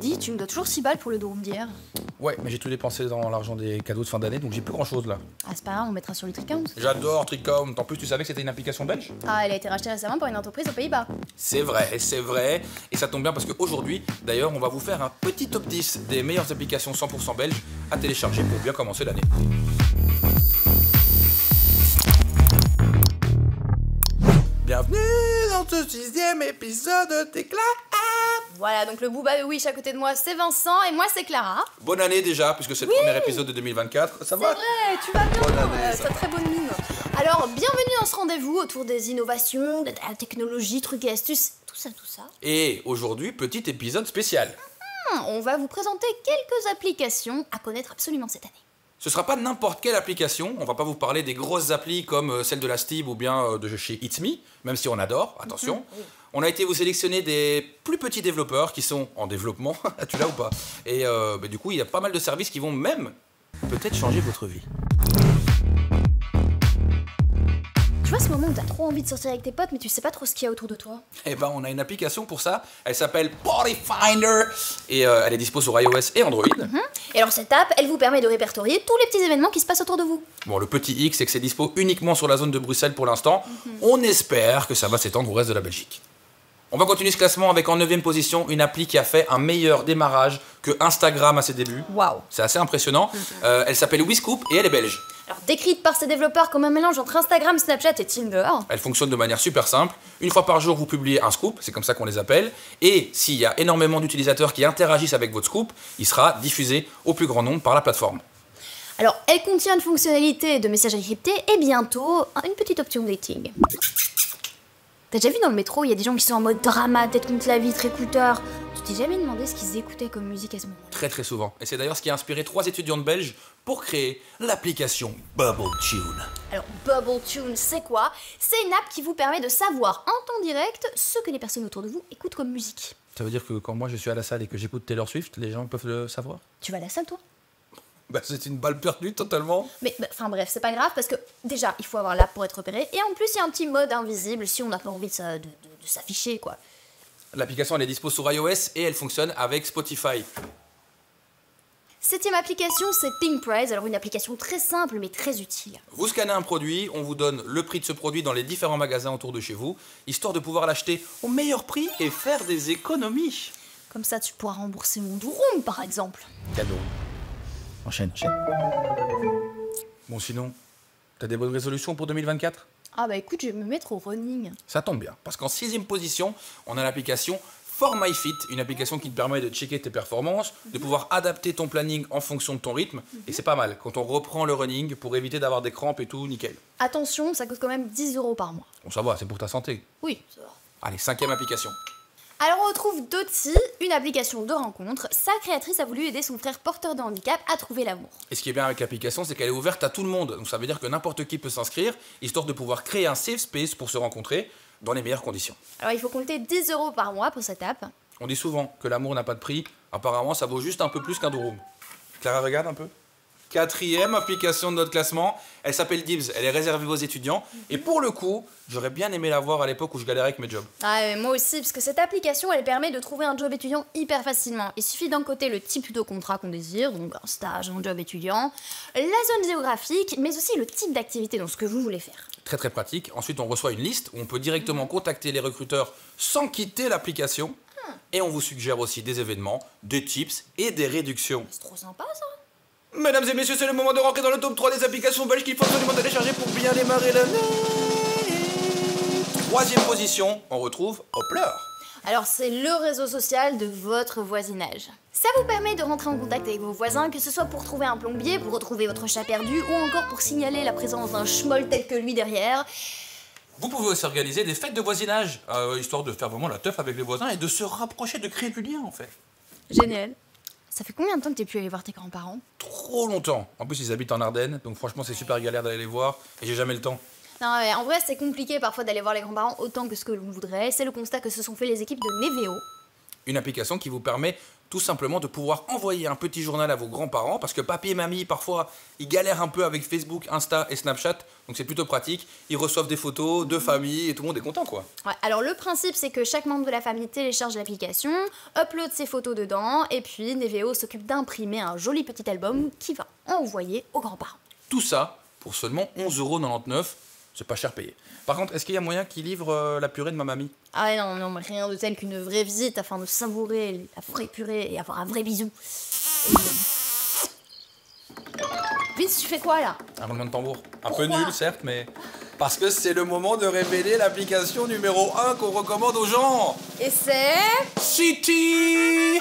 Dis, tu me dois toujours 6 balles pour le dôme d'hier. Ouais, mais j'ai tout dépensé dans l'argent des cadeaux de fin d'année, donc j'ai plus grand chose là. Ah, c'est pas grave, on mettra sur le Tricount. J'adore Tricount. En plus, tu savais que c'était une application belge? Ah, elle a été rachetée récemment par une entreprise aux Pays-Bas. C'est vrai, c'est vrai. Et ça tombe bien parce qu'aujourd'hui, d'ailleurs, on va vous faire un petit top 10 des meilleures applications 100% belges à télécharger pour bien commencer l'année. Bienvenue dans ce 6e épisode de Téclat. Voilà, donc le booba de Wish à côté de moi, c'est Vincent et moi, c'est Clara. Bonne année déjà, puisque c'est le premier épisode de 2024. Ça va? C'est vrai, tu vas bien. Bonne année, ça T'as très bonne mine. Alors, bienvenue dans ce rendez-vous autour des innovations, de la technologie, trucs et astuces, tout ça. Et aujourd'hui, petit épisode spécial. On va vous présenter quelques applications à connaître absolument cette année. Ce sera pas n'importe quelle application, on va pas vous parler des grosses applis comme celle de la Stib ou bien de chez It's Me, même si on adore, attention. Oui. On a été vous sélectionner des plus petits développeurs qui sont en développement, tu l'as ou pas? Et du coup, il y a pas mal de services qui vont même peut-être changer votre vie. Tu vois ce moment où t'as trop envie de sortir avec tes potes mais tu sais pas trop ce qu'il y a autour de toi? Eh ben, on a une application pour ça, elle s'appelle Party Finder et elle est dispo sur iOS et Android. Et alors cette app, elle vous permet de répertorier tous les petits événements qui se passent autour de vous. Bon, le petit X, c'est que c'est dispo uniquement sur la zone de Bruxelles pour l'instant. On espère que ça va s'étendre au reste de la Belgique. On va continuer ce classement avec en 9e position une appli qui a fait un meilleur démarrage que Instagram à ses débuts. Waouh. C'est assez impressionnant. Elle s'appelle WeScoop et elle est belge. Alors décrite par ses développeurs comme un mélange entre Instagram, Snapchat et Tinder. Elle fonctionne de manière super simple. Une fois par jour, vous publiez un scoop, c'est comme ça qu'on les appelle. Et s'il y a énormément d'utilisateurs qui interagissent avec votre scoop, il sera diffusé au plus grand nombre par la plateforme. Alors elle contient une fonctionnalité de messagerie cryptée et bientôt une petite option dating. T'as déjà vu dans le métro, il y a des gens qui sont en mode drama, tête contre la vitre, écouteurs. Tu t'es jamais demandé ce qu'ils écoutaient comme musique à ce moment-là? Très très souvent. Et c'est d'ailleurs ce qui a inspiré 3 étudiantes belges pour créer l'application Bubble Tune. Alors Bubble Tune, c'est quoi? C'est une app qui vous permet de savoir en temps direct ce que les personnes autour de vous écoutent comme musique. Ça veut dire que quand moi je suis à la salle et que j'écoute Taylor Swift, les gens peuvent le savoir? Tu vas à la salle toi? Bah c'est une balle perdue totalement. Mais enfin bref, c'est pas grave parce que déjà il faut avoir l'app pour être repéré et en plus il y a un petit mode invisible si on n'a pas envie de s'afficher quoi. L'application elle est dispo sur iOS et elle fonctionne avec Spotify. 7e application, c'est Pink Price, alors une application très simple mais très utile. Vous scannez un produit, on vous donne le prix de ce produit dans les différents magasins autour de chez vous, histoire de pouvoir l'acheter au meilleur prix et faire des économies. Comme ça tu pourras rembourser mon Durum par exemple. Cadeau. Enchaîne. Bon sinon, t'as des bonnes résolutions pour 2024? Ah bah écoute, je vais me mettre au running. Ça tombe bien, parce qu'en 6e position, on a l'application For My Fit, une application qui te permet de checker tes performances, de pouvoir adapter ton planning en fonction de ton rythme, et c'est pas mal quand on reprend le running pour éviter d'avoir des crampes et tout, nickel. Attention, ça coûte quand même 10 € par mois. Bon ça va, c'est pour ta santé. Oui, ça va. Allez, 5e application. Alors on retrouve Dotty, une application de rencontre. Sa créatrice a voulu aider son frère porteur de handicap à trouver l'amour. Et ce qui est bien avec l'application, c'est qu'elle est ouverte à tout le monde, donc ça veut dire que n'importe qui peut s'inscrire, histoire de pouvoir créer un safe space pour se rencontrer dans les meilleures conditions. Alors il faut compter 10 € par mois pour cette app. On dit souvent que l'amour n'a pas de prix, apparemment ça vaut juste un peu plus qu'un durum. Clara, regarde un peu. 4e application de notre classement, elle s'appelle Dibs, elle est réservée aux étudiants, et pour le coup, j'aurais bien aimé la voir à l'époque où je galérais avec mes jobs. Ah, moi aussi, parce que cette application, elle permet de trouver un job étudiant hyper facilement. Il suffit d'encoder le type de contrat qu'on désire, donc un stage, un job étudiant, la zone géographique, mais aussi le type d'activité dans ce que vous voulez faire. Très très pratique. Ensuite, on reçoit une liste où on peut directement contacter les recruteurs sans quitter l'application, et on vous suggère aussi des événements, des tips et des réductions. C'est trop sympa ça. Mesdames et messieurs, c'est le moment de rentrer dans le top 3 des applications belges qu'il faut absolument télécharger pour bien démarrer l'année. 3e position, on retrouve Hoppler. Alors c'est le réseau social de votre voisinage. Ça vous permet de rentrer en contact avec vos voisins, que ce soit pour trouver un plombier, pour retrouver votre chat perdu, ou encore pour signaler la présence d'un schmoll tel que lui derrière. Vous pouvez aussi organiser des fêtes de voisinage, histoire de faire vraiment la teuf avec les voisins et de se rapprocher, de créer du lien en fait. Génial. Ça fait combien de temps que t'es pu aller voir tes grands-parents? Trop longtemps. En plus, ils habitent en Ardennes, donc franchement, c'est super galère d'aller les voir et j'ai jamais le temps. Non, mais en vrai, c'est compliqué parfois d'aller voir les grands-parents autant que ce que l'on voudrait. C'est le constat que se sont fait les équipes de Neveo. Une application qui vous permet tout simplement de pouvoir envoyer un petit journal à vos grands-parents parce que papy et mamie, parfois, ils galèrent un peu avec Facebook, Insta et Snapchat, donc c'est plutôt pratique. Ils reçoivent des photos de famille et tout le monde est content, quoi. Ouais, alors le principe, c'est que chaque membre de la famille télécharge l'application, upload ses photos dedans, et puis Neveo s'occupe d'imprimer un joli petit album qui va envoyer aux grands-parents. Tout ça pour seulement 11,99 €. C'est pas cher payé. Par contre, est-ce qu'il y a moyen qu'ils livrent la purée de ma mamie? Ah non, non, mais rien de tel qu'une vraie visite afin de savourer la vraie purée et avoir un vrai bisou. Et... Vince, tu fais quoi là? Un roulement de tambour. Un Pourquoi? peu nul, certes, mais... Parce que c'est le moment de révéler l'application numéro 1 qu'on recommande aux gens. Et c'est... City!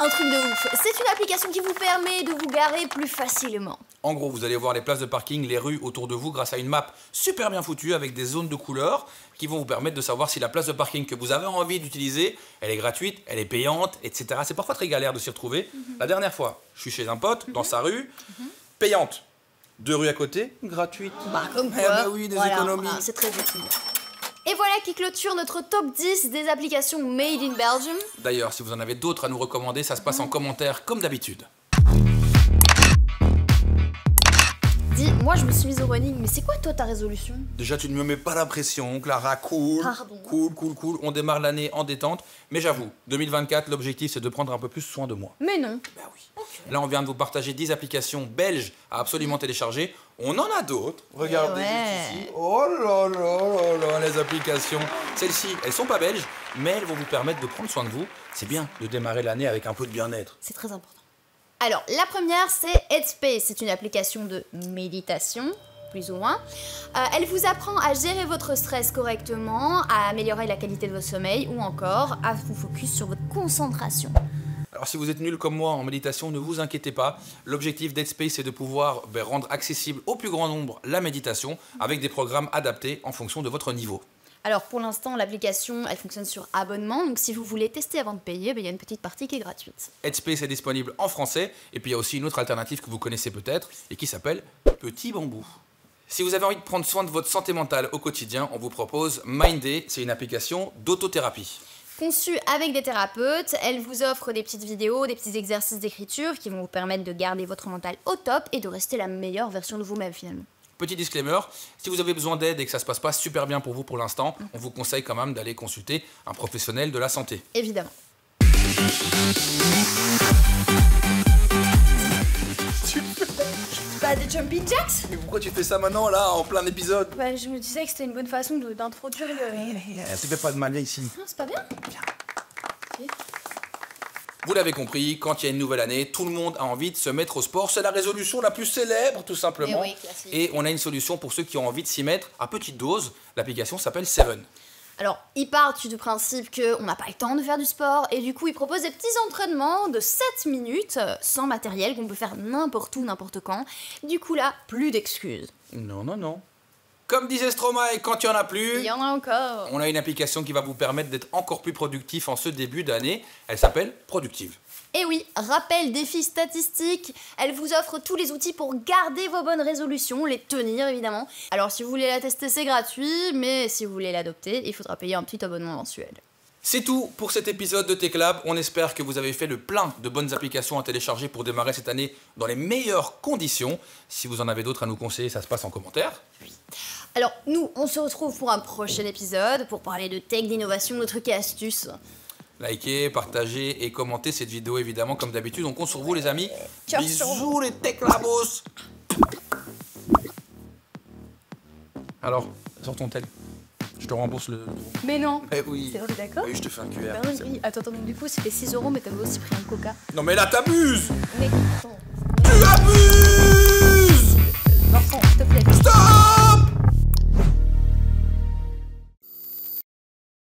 Un truc de ouf. C'est une application qui vous permet de vous garer plus facilement. En gros, vous allez voir les places de parking, les rues autour de vous grâce à une map super bien foutue avec des zones de couleurs qui vont vous permettre de savoir si la place de parking que vous avez envie d'utiliser, elle est gratuite, elle est payante, etc. C'est parfois très galère de s'y retrouver. La dernière fois, je suis chez un pote, dans sa rue, payante. 2 rues à côté, gratuite. Bah comme quoi. Eh bah oui, des économies. Voilà, c'est très utile. Et voilà qui clôture notre top 10 des applications Made in Belgium. D'ailleurs, si vous en avez d'autres à nous recommander, ça se passe en commentaire comme d'habitude. Dis, moi je me suis mise au running, mais c'est quoi toi ta résolution? Déjà, tu ne me mets pas la pression, Clara, cool. Pardon. Cool. On démarre l'année en détente. Mais j'avoue, 2024, l'objectif, c'est de prendre un peu plus soin de moi. Mais non. Bah oui. Là, on vient de vous partager 10 applications belges à absolument télécharger. On en a d'autres. Regardez juste ici. Oh là là, les applications. Celles-ci, elles sont pas belges, mais elles vont vous permettre de prendre soin de vous. C'est bien de démarrer l'année avec un peu de bien-être. C'est très important. Alors, la première, c'est Headspace. C'est une application de méditation, plus ou moins. Elle vous apprend à gérer votre stress correctement, à améliorer la qualité de votre sommeil ou encore à vous focus sur votre concentration. Alors si vous êtes nul comme moi en méditation, ne vous inquiétez pas. L'objectif d'Headspace, c'est de pouvoir rendre accessible au plus grand nombre la méditation avec des programmes adaptés en fonction de votre niveau. Alors pour l'instant, l'application, elle fonctionne sur abonnement, donc si vous voulez tester avant de payer, il y a une petite partie qui est gratuite. Headspace est disponible en français, et puis il y a aussi une autre alternative que vous connaissez peut-être, et qui s'appelle Petit Bambou. Si vous avez envie de prendre soin de votre santé mentale au quotidien, on vous propose Mindday, c'est une application d'autothérapie. Conçue avec des thérapeutes, elle vous offre des petites vidéos, des petits exercices d'écriture qui vont vous permettre de garder votre mental au top et de rester la meilleure version de vous-même finalement. Petit disclaimer, si vous avez besoin d'aide et que ça se passe pas super bien pour vous pour l'instant, on vous conseille quand même d'aller consulter un professionnel de la santé. Évidemment. Pas des jumping jacks? Mais pourquoi tu fais ça maintenant, là, en plein épisode? Bah, je me disais que c'était une bonne façon d'introduire le... Tu fais pas de mal, viens ici. Non, c'est pas bien. Ok. Vous l'avez compris, quand il y a une nouvelle année, tout le monde a envie de se mettre au sport. C'est la résolution la plus célèbre, tout simplement. Et oui, classique. Et on a une solution pour ceux qui ont envie de s'y mettre à petite dose. L'application s'appelle Seven. Alors, ils partent du principe qu'on n'a pas le temps de faire du sport et du coup, ils proposent des petits entraînements de 7 minutes sans matériel qu'on peut faire n'importe où, n'importe quand. Du coup, là, plus d'excuses. Non. Comme disait Stromae, quand il n'y en a plus, Il y en a encore. on a une application qui va vous permettre d'être encore plus productif en ce début d'année. Elle s'appelle Productive. Et oui, rappel, défi statistique, elle vous offre tous les outils pour garder vos bonnes résolutions, les tenir évidemment. Alors si vous voulez la tester, c'est gratuit, mais si vous voulez l'adopter, il faudra payer un petit abonnement mensuel. C'est tout pour cet épisode de TechLab. On espère que vous avez fait le plein de bonnes applications à télécharger pour démarrer cette année dans les meilleures conditions. Si vous en avez d'autres à nous conseiller, ça se passe en commentaire. Alors nous, on se retrouve pour un prochain épisode pour parler de tech, d'innovation, de trucs et astuces. Likez, partagez et commentez cette vidéo évidemment comme d'habitude. On compte sur vous les amis. Ciao sur Bisous les TechLabos. Alors, sors ton tel. Je te rembourse le... Mais non. Eh oui. C'est vrai, d'accord? Oui, je te fais un QR. Bah oui, attends, donc du coup c'était 6 €, mais t'avais aussi pris un coca. Non mais là t'abuses. Mais... Tu abuses.